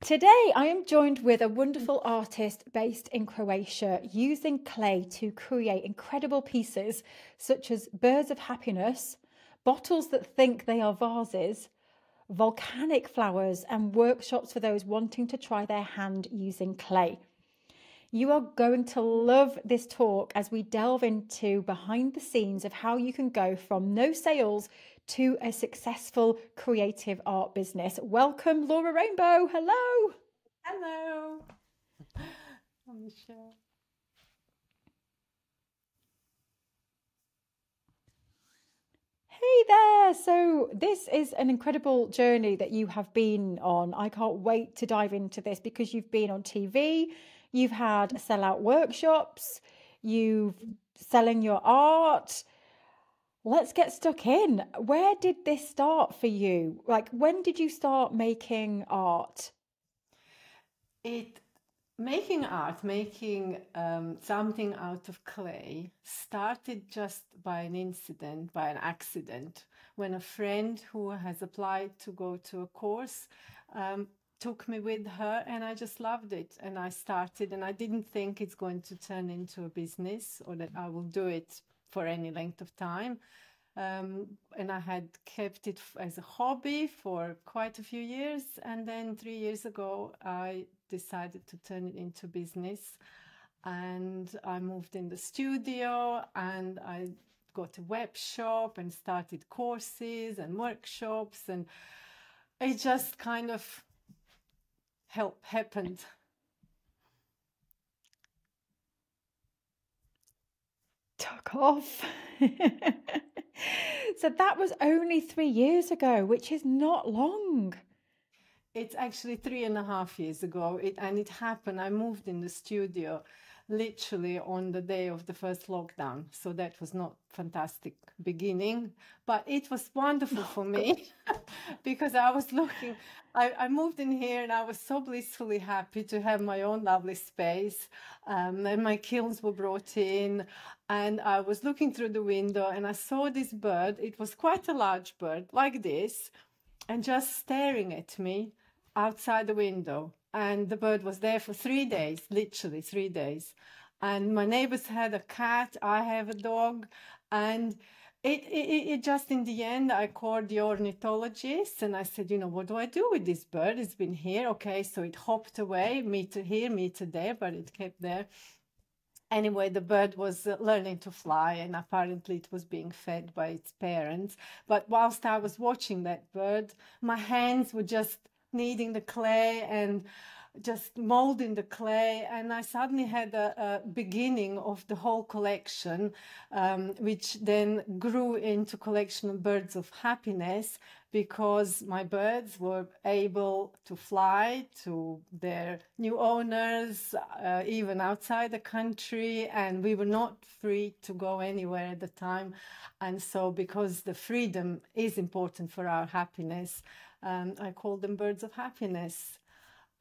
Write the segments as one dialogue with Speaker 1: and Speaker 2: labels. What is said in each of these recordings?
Speaker 1: Today, I am joined with a wonderful artist based in Croatia using clay to create incredible pieces such as birds of happiness, bottles that think they are vases, volcanic flowers, and workshops for those wanting to try their hand using clay. You are going to love this talk as we delve into behind the scenes of how you can go from no sales to a successful creative art business. Welcome, Laura Rainbow. Hello.
Speaker 2: Hello, Michelle.
Speaker 1: Hey there. So, this is an incredible journey that you have been on. I can't wait to dive into this because you've been on TV, you've had sellout workshops, you've selling your art. Let's get stuck in. Where did this start for you? Like, when did you start making art?
Speaker 2: It Making art, making something out of clay started just by an incident, by an accident, when a friend who has applied to go to a course took me with her, and I just loved it. And I started, and I didn't think it's going to turn into a business or that I will do it for any length of time. And I had kept it as a hobby for quite a few years. And then 3 years ago, I decided to turn it into business. And I moved in the studio and I got a web shop and started courses and workshops. And it just kind of happened.
Speaker 1: Took off. So that was only 3 years ago, which is not long.
Speaker 2: It's actually 3.5 years ago, and it happened. I moved in the studio literally on the day of the first lockdown. So that was not fantastic beginning, but it was wonderful for me because I was looking. I moved in here and I was so blissfully happy to have my own lovely space. And my kilns were brought in, and I was looking through the window and I saw this bird. It was quite a large bird, like this, and just staring at me outside the window. And the bird was there for 3 days, literally 3 days. And my neighbors had a cat, I have a dog. And it just in the end, I called the ornithologist and I said, what do I do with this bird? It's been here. Okay, so it hopped away, meter here, meter there, but it kept there. Anyway, the bird was learning to fly, and apparently it was being fed by its parents. But whilst I was watching that bird, my hands were just kneading the clay and just molding the clay, and I suddenly had a beginning of the whole collection, which then grew into collection of birds of happiness, because my birds were able to fly to their new owners, even outside the country, and we were not free to go anywhere at the time. And so, because the freedom is important for our happiness, I call them birds of happiness.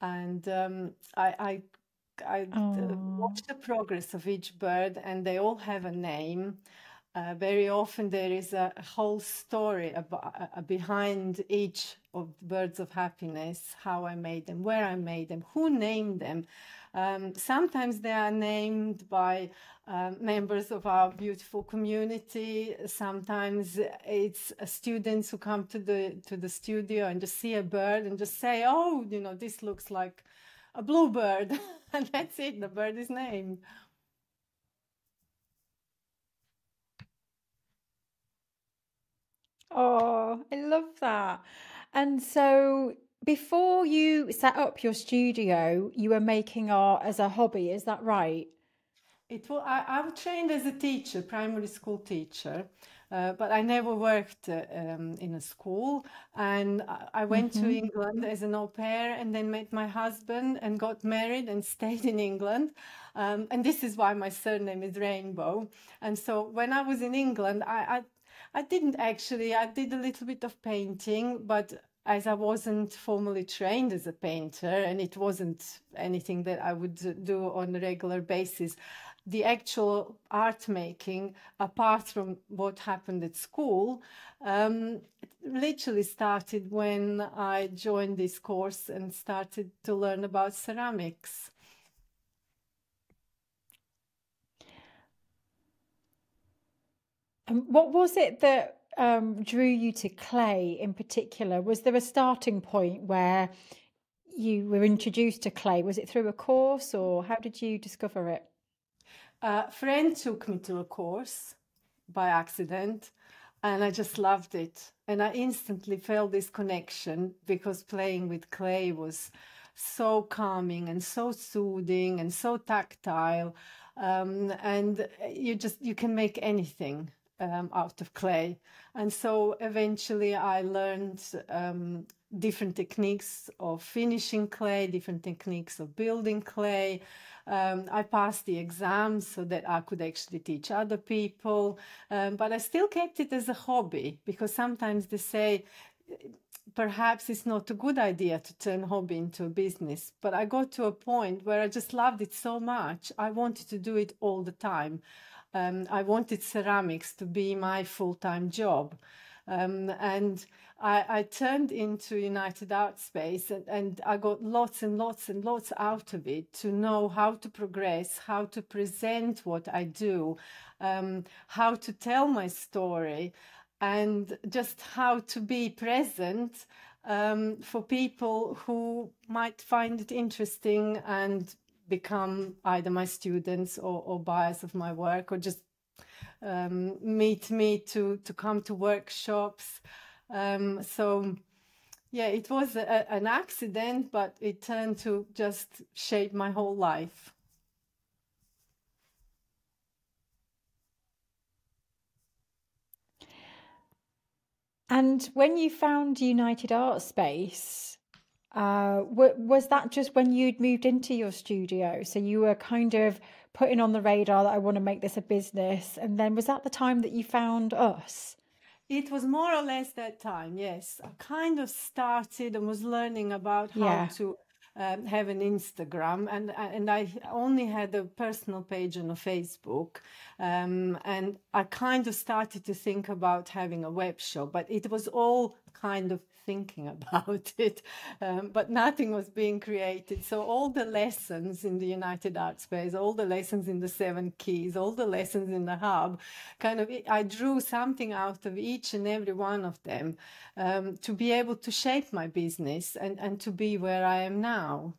Speaker 2: And I
Speaker 1: Oh.
Speaker 2: watch the progress of each bird, and they all have a name. Very often there is a whole story behind each of the birds of happiness, how I made them, where I made them, who named them. Sometimes they are named by members of our beautiful community. Sometimes it's students who come to the studio and just see a bird and just say, "Oh, this looks like a bluebird," and that's it. The bird is named.
Speaker 1: Oh, I love that. And so before you set up your studio, you were making art as a hobby, is that right?
Speaker 2: I trained as a teacher, primary school teacher, but I never worked in a school. And I went to
Speaker 1: Mm-hmm.
Speaker 2: England as an au pair, and then met my husband and got married and stayed in England. And this is why my surname is Rainbow. And so when I was in England, I didn't actually, I did a little bit of painting, but as I wasn't formally trained as a painter, and it wasn't anything that I would do on a regular basis, the actual art making, apart from what happened at school, it literally started when I joined this course and started to learn about ceramics.
Speaker 1: And what was it that drew you to clay in particular? Was there a starting point where you were introduced to clay? Was it through a course or how did you discover it?
Speaker 2: A friend took me to a course by accident, and I just loved it. And I instantly felt this connection because playing with clay was so calming and so soothing and so tactile. And you can make anything out of clay. And so eventually I learned different techniques of finishing clay, different techniques of building clay. I passed the exams so that I could actually teach other people, but I still kept it as a hobby because sometimes they say perhaps it's not a good idea to turn hobby into a business. But I got to a point where I just loved it so much. I wanted to do it all the time. I wanted ceramics to be my full-time job. And I turned into United Art Space and I got lots and lots and lots out of it to know how to progress, how to present what I do, how to tell my story, and just how to be present for people who might find it interesting and become either my students or buyers of my work, or just meet me to come to workshops. So yeah, it was an accident, but it turned to just shape my whole life.
Speaker 1: And when you found United Art Space, was that just when you'd moved into your studio? So you were kind of putting on the radar that I want to make this a business. And then was that the time that you found us?
Speaker 2: It was more or less that time, yes. I kind of started and was learning about how
Speaker 1: Yeah.
Speaker 2: to have an Instagram, and I only had a personal page on a Facebook, and I kind of started to think about having a web shop, but it was all kind of thinking about it, but nothing was being created. So all the lessons in the United Art Space, all the lessons in the Seven Keys, all the lessons in the Hub, kind of I drew something out of each and every one of them to be able to shape my business and to be where I am now.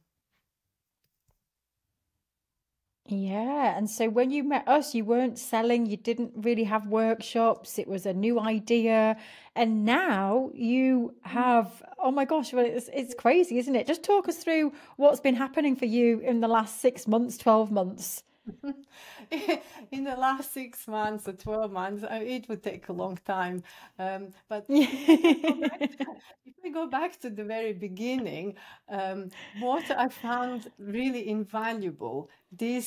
Speaker 1: Yeah. And so when you met us, you weren't selling, you didn't really have workshops, it was a new idea. And now you have, oh my gosh, well, it's crazy, isn't it? Just talk us through what's been happening for you in the last 6 months, 12 months.
Speaker 2: In the last 6 months or 12 months, it would take a long time. But if I go back to the very beginning, what I found really invaluable, the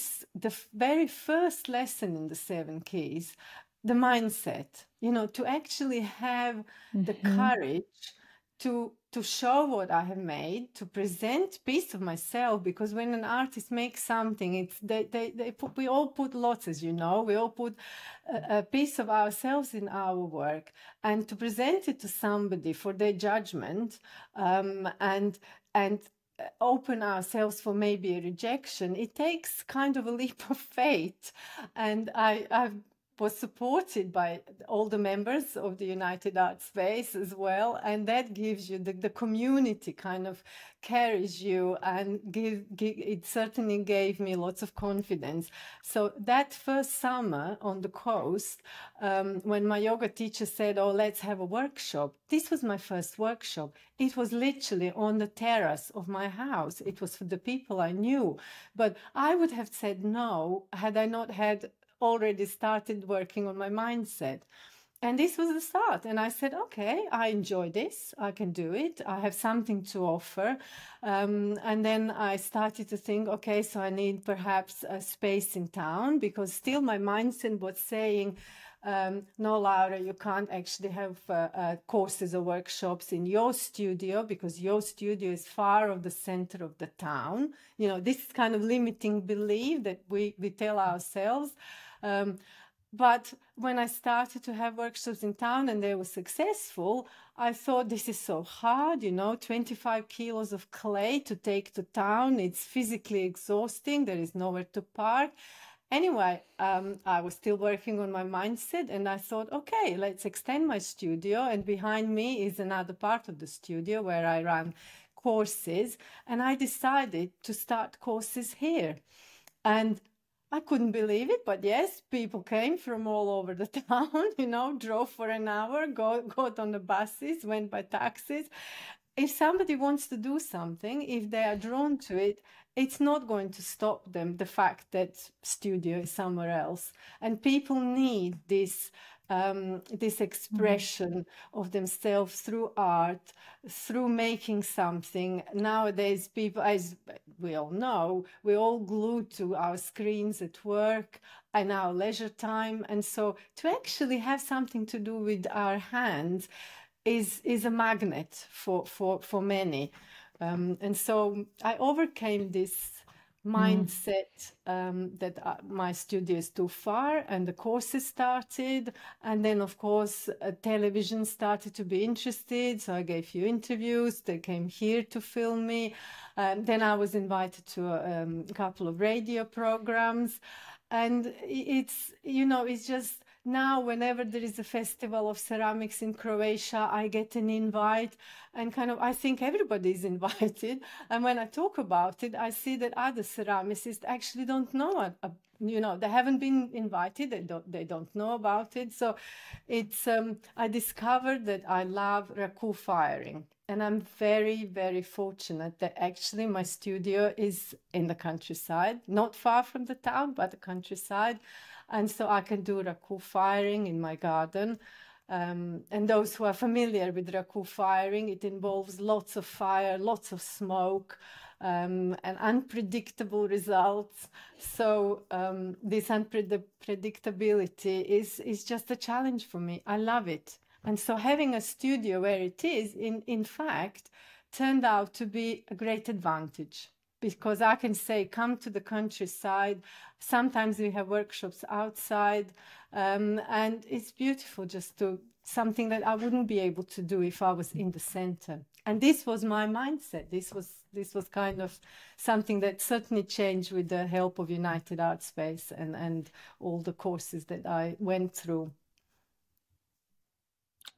Speaker 2: very first lesson in the Seven Keys, the mindset, to actually have the
Speaker 1: Hmm.
Speaker 2: courage to show what I have made, to present piece of myself, because when an artist makes something, we all put lots, as you know, we all put a piece of ourselves in our work, and to present it to somebody for their judgment, and open ourselves for maybe a rejection, it takes kind of a leap of faith. And I was supported by all the members of the United Art Space as well, and that gives you the community kind of carries you, and it certainly gave me lots of confidence. So that first summer on the coast, when my yoga teacher said, "Oh, let's have a workshop," this was my first workshop. It was literally on the terrace of my house. It was for the people I knew, but I would have said no had I not had already started working on my mindset. And this was the start. And I said, okay, I enjoy this. I can do it. I have something to offer. And then I started to think, okay, so I need perhaps a space in town, because still my mindset was saying, no, Laura, you can't actually have courses or workshops in your studio because your studio is far off the center of the town. You know, this kind of limiting belief that we tell ourselves. But when I started to have workshops in town and they were successful, I thought this is so hard, you know, 25 kilos of clay to take to town. It's physically exhausting. There is nowhere to park. Anyway, I was still working on my mindset and I thought, okay, let's extend my studio. And behind me is another part of the studio where I run courses. And I decided to start courses here. And I couldn't believe it, but yes, people came from all over the town, you know, drove for an hour, got on the buses, went by taxis. If somebody wants to do something, if they are drawn to it, it's not going to stop them, the fact that studio is somewhere else. And people need this this expression of themselves through art, through making something. Nowadays, people, as we all know, we're all glued to our screens at work and our leisure time. And so to actually have something to do with our hands is a magnet for many. And so I overcame this mindset that my studio is too far, and the courses started. And then, of course, television started to be interested. So I gave a few interviews. They came here to film me. Then I was invited to a couple of radio programs. And it's, you know, it's just now whenever there is a festival of ceramics in Croatia, I get an invite and kind of, I think everybody is invited. And when I talk about it, I see that other ceramicists actually don't know, you know, they haven't been invited. They don't know about it. So it's, I discovered that I love raku firing. And I'm very, very fortunate that actually my studio is in the countryside, not far from the town, but the countryside. And so I can do raku firing in my garden. And those who are familiar with raku firing, it involves lots of fire, lots of smoke, and unpredictable results. So this unpredictability is just a challenge for me. I love it. And so having a studio where it is, in fact, turned out to be a great advantage because I can say, come to the countryside. Sometimes we have workshops outside, and it's beautiful just to something that I wouldn't be able to do if I was in the center. And this was my mindset. This was kind of something that certainly changed with the help of United Art Space and all the courses that I went through.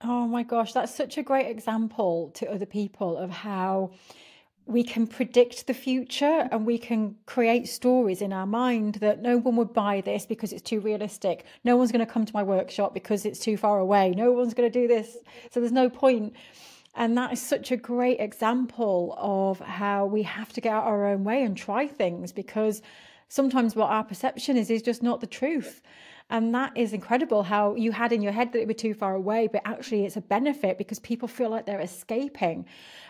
Speaker 1: Oh my gosh, that's such a great example to other people of how we can predict the future and we can create stories in our mind that no one would buy this because it's too realistic. No one's going to come to my workshop because it's too far away. No one's going to do this. So there's no point. And that is such a great example of how we have to get out our own way and try things, because sometimes what our perception is just not the truth. And that is incredible how you had in your head that it would be too far away, but actually it's a benefit because people feel like they're escaping.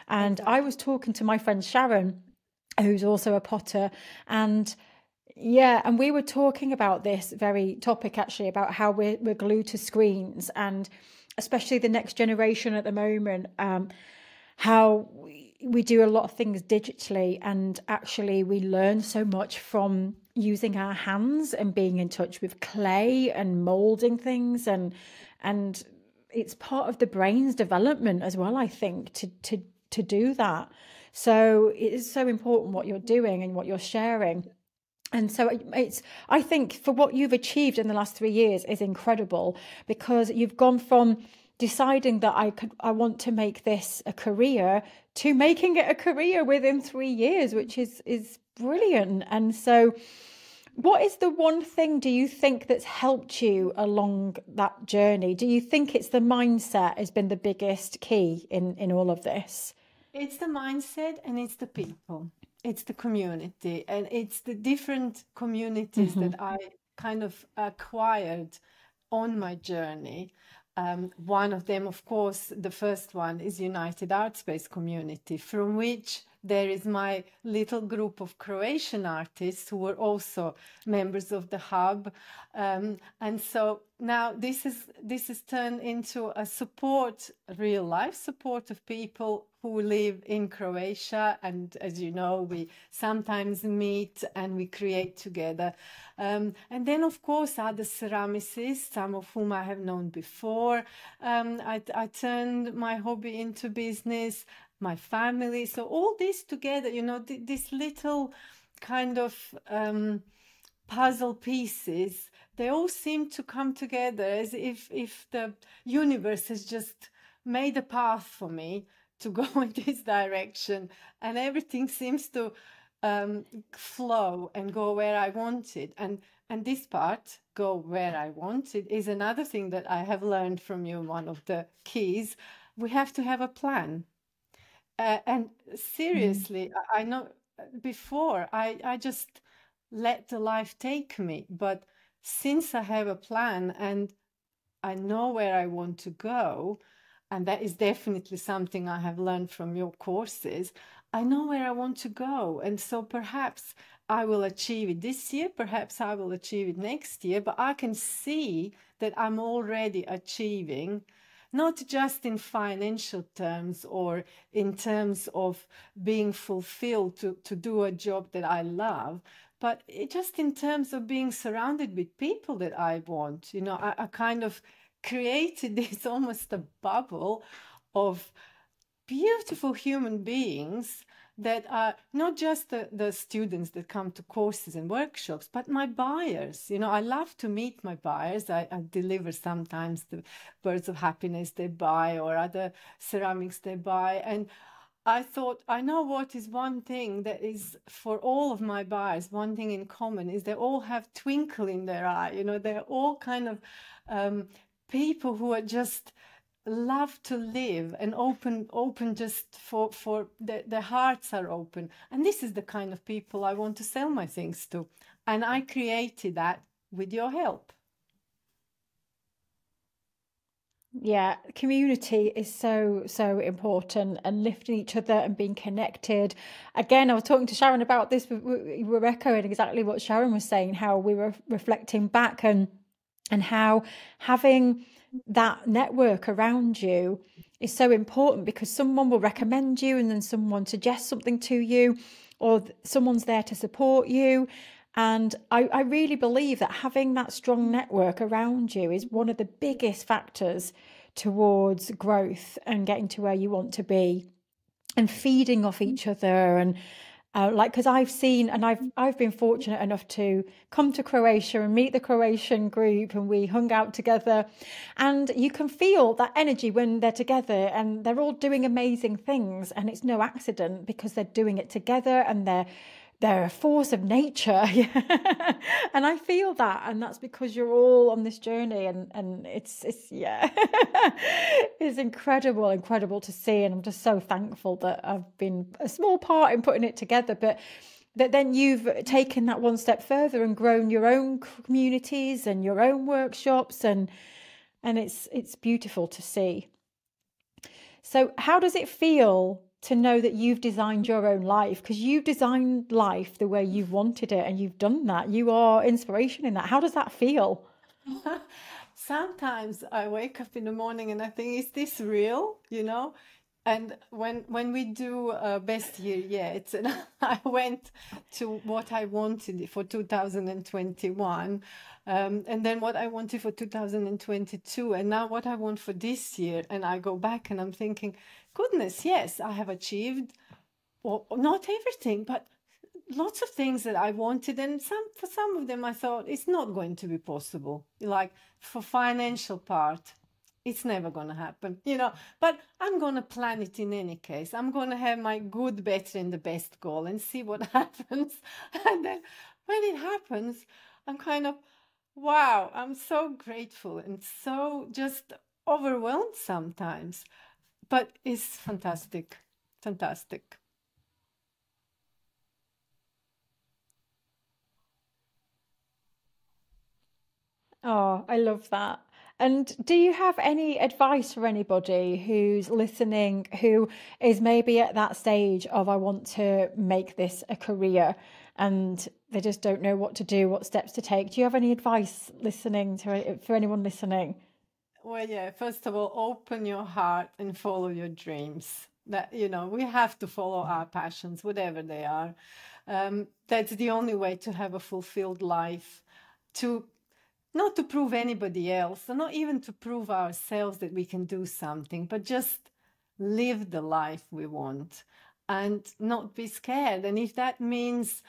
Speaker 1: And
Speaker 2: Exactly.
Speaker 1: I was talking to my friend Sharon, who's also a potter, and yeah, and we were talking about this very topic actually, about how we're glued to screens, and especially the next generation at the moment, how we do a lot of things digitally, and actually we learn so much from using our hands and being in touch with clay and molding things, and it's part of the brain's development as well, I think, to do that. So it is so important what you're doing and what you're sharing. And so it's, I think for what you've achieved in the last 3 years is incredible, because you've gone from deciding that I want to make this a career to making it a career within 3 years, which is brilliant. And so what is the one thing, do you think, that's helped you along that journey? Do you think it's the mindset has been the biggest key in all of this?
Speaker 2: It's the mindset and it's the people. It's the community and it's the different communities that I kind of acquired on my journey. One of them, of course, the first one is United Art Space community, from which there is my little group of Croatian artists who were also members of the hub. And so now this is turned into a support, real life support of people who live in Croatia. And as you know, we sometimes meet and we create together. And then, of course, other ceramicists, some of whom I have known before. I turned my hobby into business, my family. So all this together, you know, this little kind of puzzle pieces, they all seem to come together as if the universe has just made a path for me to go in this direction, and everything seems to flow and go where I want it. And this part, go where I want it, is another thing that I have learned from you. One of the keys, we have to have a plan. And seriously, I know before I just let the life take me. But since I have a plan and I know where I want to go, and that is definitely something I have learned from your courses, I know where I want to go. And so perhaps I will achieve it this year, perhaps I will achieve it next year, but I can see that I'm already achieving, not just in financial terms or in terms of being fulfilled to do a job that I love, but just in terms of being surrounded with people that I want. You know, I kind of created this almost a bubble of beautiful human beings that are not just the students that come to courses and workshops, but my buyers. You know, I love to meet my buyers. I deliver sometimes the birds of happiness they buy or other ceramics they buy. And I thought, I know what is one thing that is for all of my buyers, one thing in common is they all have twinkle in their eye. You know, they're all kind of people who are just love to live and open just for their hearts are open. And this is the kind of people I want to sell my things to. And I created that with your help.
Speaker 1: Yeah, community is so important, and lifting each other and being connected. Again, I was talking to Sharon about this. We were echoing exactly what Sharon was saying, how we were reflecting back and how having that network around you is so important, because someone will recommend you and then someone suggests something to you, or someone's there to support you. And I really believe that having that strong network around you is one of the biggest factors towards growth and getting to where you want to be, and feeding off each other. And like, because I've seen, and I've been fortunate enough to come to Croatia and meet the Croatian group, and we hung out together, and you can feel that energy when they're together and they're all doing amazing things, and it's no accident because they're doing it together and they're a force of nature. And I feel that, and that's because you're all on this journey, and it's yeah. It's incredible to see, and I'm just so thankful that I've been a small part in putting it together, but that then you've taken that one step further and grown your own communities and your own workshops, and it's beautiful to see. So how does it feel to know that you've designed your own life? Because you've designed life the way you've wanted it, and you've done that. You are inspiration in that. How does that feel?
Speaker 2: Sometimes I wake up in the morning and I think, is this real? You know? And when we do best year yet, and I went to what I wanted for 2021, and then what I wanted for 2022, and now what I want for this year, and I go back and I'm thinking, goodness, yes, I have achieved, well, not everything, but lots of things that I wanted, and for some of them I thought it's not going to be possible. Like for financial part, it's never going to happen, you know, but I'm going to plan it in any case. I'm going to have my good, better, and the best goal and see what happens. And then when it happens, I'm kind of, wow, I'm so grateful and so just overwhelmed sometimes, but it's fantastic, fantastic.
Speaker 1: Oh, I love that. And do you have any advice for anybody who's listening, who is maybe at that stage of, I want to make this a career, and they just don't know what to do, what steps to take? Do you have any advice for anyone listening?
Speaker 2: Well, yeah, first of all, open your heart and follow your dreams. That, we have to follow our passions, whatever they are. That's the only way to have a fulfilled life, to not to prove anybody else, or not even to prove ourselves that we can do something, but just live the life we want and not be scared. And if that means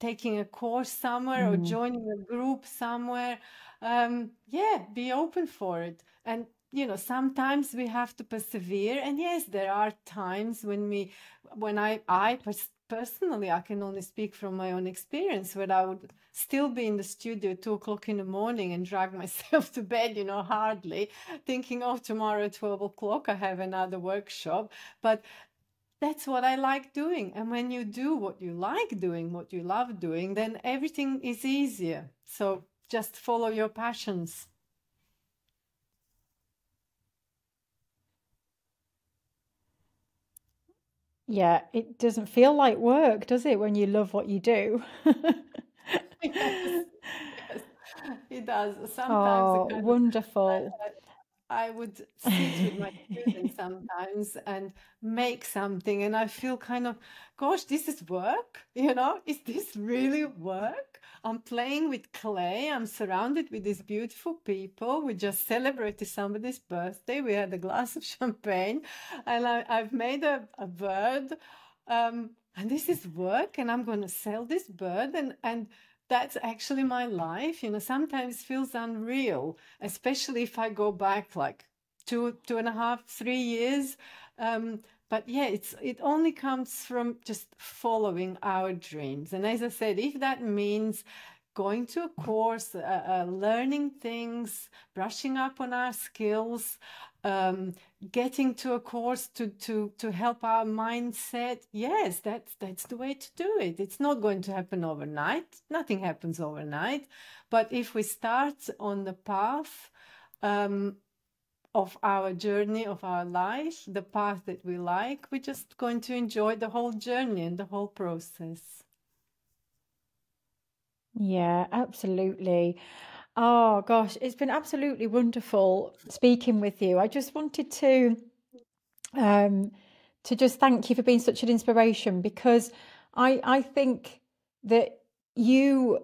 Speaker 2: taking a course somewhere or joining a group somewhere, yeah, be open for it. And sometimes we have to persevere. And yes, there are times when I personally, I can only speak from my own experience, where I would still be in the studio at 2 o'clock in the morning and drag myself to bed, hardly thinking, oh, tomorrow at 12 o'clock, I have another workshop. But that's what I like doing. And when you do what you like doing, what you love doing, then everything is easier. So just follow your passions.
Speaker 1: Yeah, it doesn't feel like work, does it, when you love what you do?
Speaker 2: Yes, yes, it does. Sometimes
Speaker 1: Oh, wonderful.
Speaker 2: I would sit with my students sometimes and make something, and I feel kind of, gosh, this is work, Is this really work? I'm playing with clay. I'm surrounded with these beautiful people. We just celebrated somebody's birthday. We had a glass of champagne, and I've made a bird, and this is work, and I'm going to sell this bird, and that's actually my life. Sometimes feels unreal, especially if I go back like 2.5, 3 years. But yeah, it only comes from just following our dreams. And as I said, if that means going to a course, learning things, brushing up on our skills, getting to a course to help our mindset, yes, that's the way to do it. It's not going to happen overnight. Nothing happens overnight. But if we start on the path of our journey, of our life, the path that we like, we're just going to enjoy the whole journey and the whole process.
Speaker 1: Yeah, absolutely. Oh gosh, it's been absolutely wonderful speaking with you. I just wanted um, to just thank you for being such an inspiration, because I think that you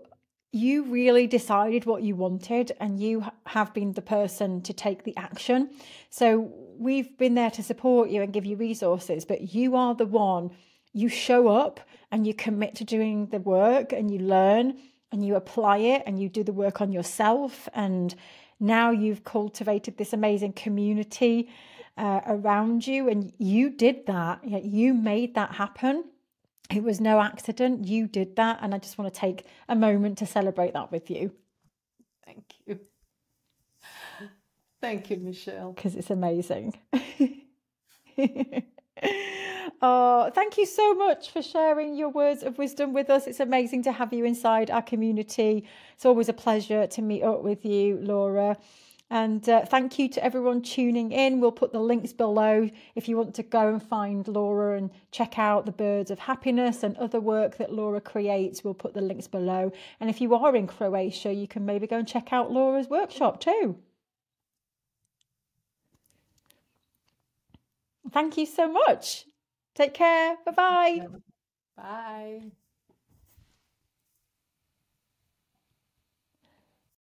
Speaker 1: you really decided what you wanted, and you have been the person to take the action. So we've been there to support you and give you resources, but you are the one. You show up and you commit to doing the work, and you learn and you apply it, and you do the work on yourself. And now you've cultivated this amazing community around you, and you did that. You made that happen. It was no accident. You did that. And I just want to take a moment to celebrate that with you,
Speaker 2: Thank you. Thank you, Michelle.
Speaker 1: because it's amazing. Oh, thank you so much for sharing your words of wisdom with us. It's amazing to have you inside our community. It's always a pleasure to meet up with you, Laura. And thank you to everyone tuning in. We'll put the links below if you want to go and find Laura and check out the Birds of Happiness and other work that Laura creates. We'll put the links below. And if you are in Croatia, you can maybe go and check out Laura's workshop too. Thank you so much. Take care. Bye-bye.
Speaker 2: Bye.